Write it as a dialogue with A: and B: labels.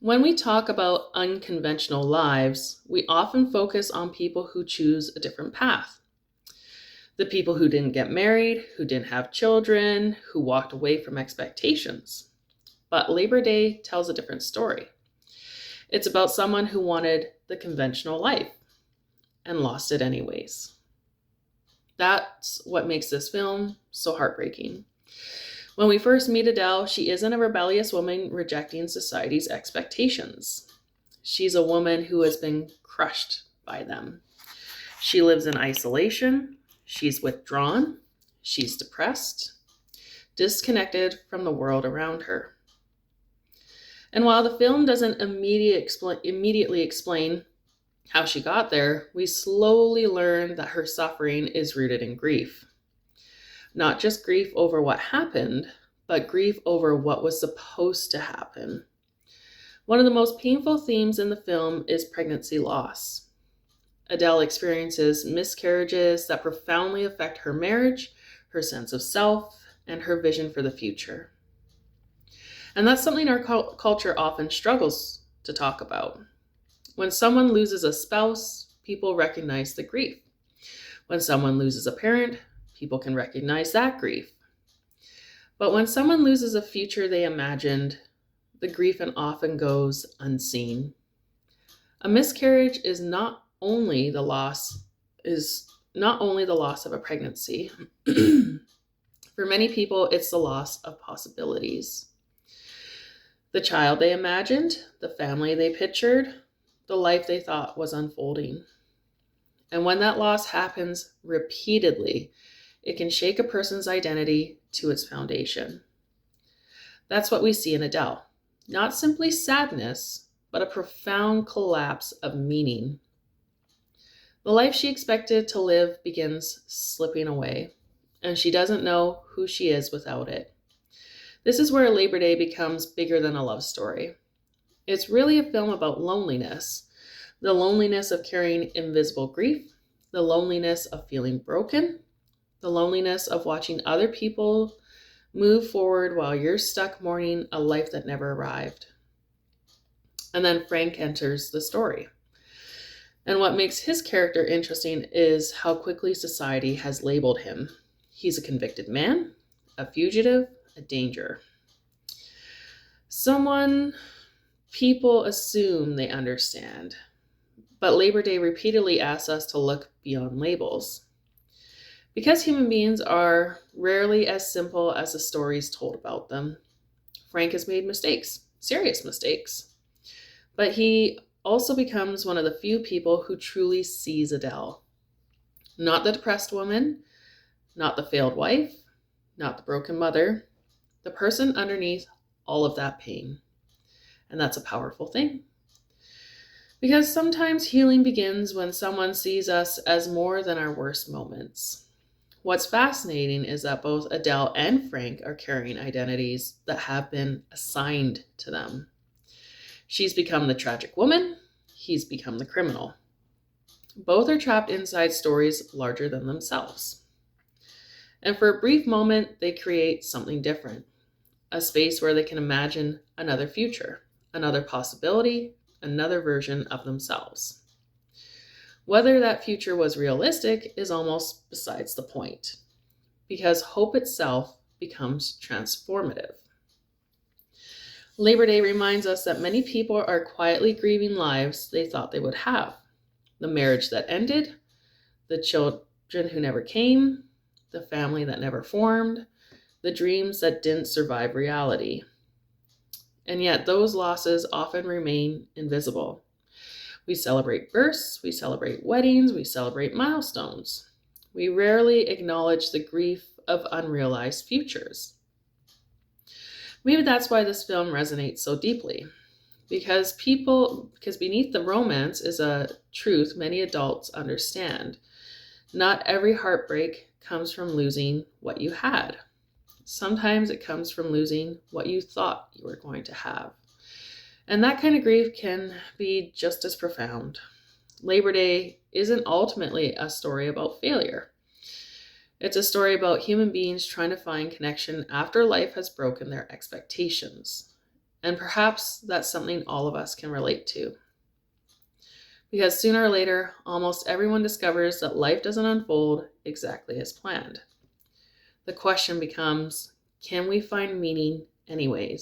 A: When we talk about unconventional lives, we often focus on people who choose a different path. The people who didn't get married, who didn't have children, who walked away from expectations. But Labor Day tells a different story. It's about someone who wanted the conventional life and lost it anyways. That's what makes this film so heartbreaking. When we first meet Adele, she isn't a rebellious woman rejecting society's expectations. She's a woman who has been crushed by them. She lives in isolation, she's withdrawn, she's depressed, disconnected from the world around her. And while the film doesn't immediately explain how she got there, we slowly learn that her suffering is rooted in grief. Not just grief over what happened, but grief over what was supposed to happen. One of the most painful themes in the film is pregnancy loss. Adele experiences miscarriages that profoundly affect her marriage, her sense of self, and her vision for the future. And that's something our culture often struggles to talk about. When someone loses a spouse, people recognize the grief. When someone loses a parent, people can recognize that grief. But when someone loses a future they imagined, the grief often goes unseen. A miscarriage is not only the loss of a pregnancy. For many people, it's the loss of possibilities. The child they imagined, the family they pictured, the life they thought was unfolding. And when that loss happens repeatedly, it can shake a person's identity to its foundation. That's what we see in Adele. Not simply sadness, but a profound collapse of meaning. The life she expected to live begins slipping away, and she doesn't know who she is without it. This is where Labor Day becomes bigger than a love story. It's really a film about loneliness, the loneliness of carrying invisible grief, the loneliness of feeling broken, the loneliness of watching other people move forward while you're stuck mourning a life that never arrived. And then Frank enters the story. And what makes his character interesting is how quickly society has labeled him. He's a convicted man, a fugitive, a danger. Someone people assume they understand. But Labor Day repeatedly asks us to look beyond labels. Because human beings are rarely as simple as the stories told about them, Frank has made mistakes, serious mistakes. But he also becomes one of the few people who truly sees Adele. Not the depressed woman, not the failed wife, not the broken mother, the person underneath all of that pain. And that's a powerful thing. Because sometimes healing begins when someone sees us as more than our worst moments. What's fascinating is that both Adele and Frank are carrying identities that have been assigned to them. She's become the tragic woman, he's become the criminal. Both are trapped inside stories larger than themselves. And for a brief moment, they create something different, a space where they can imagine another future, another possibility, another version of themselves. Whether that future was realistic is almost besides the point, because hope itself becomes transformative. Labor Day reminds us that many people are quietly grieving lives they thought they would have. The marriage that ended, the children who never came, the family that never formed, the dreams that didn't survive reality. And yet those losses often remain invisible. We celebrate births, we celebrate weddings, we celebrate milestones. We rarely acknowledge the grief of unrealized futures. Maybe that's why this film resonates so deeply. Because beneath the romance is a truth many adults understand. Not every heartbreak comes from losing what you had. Sometimes it comes from losing what you thought you were going to have. And that kind of grief can be just as profound. Labor Day isn't ultimately a story about failure. It's a story about human beings trying to find connection after life has broken their expectations. And perhaps that's something all of us can relate to. Because sooner or later, almost everyone discovers that life doesn't unfold exactly as planned. The question becomes, can we find meaning anyways?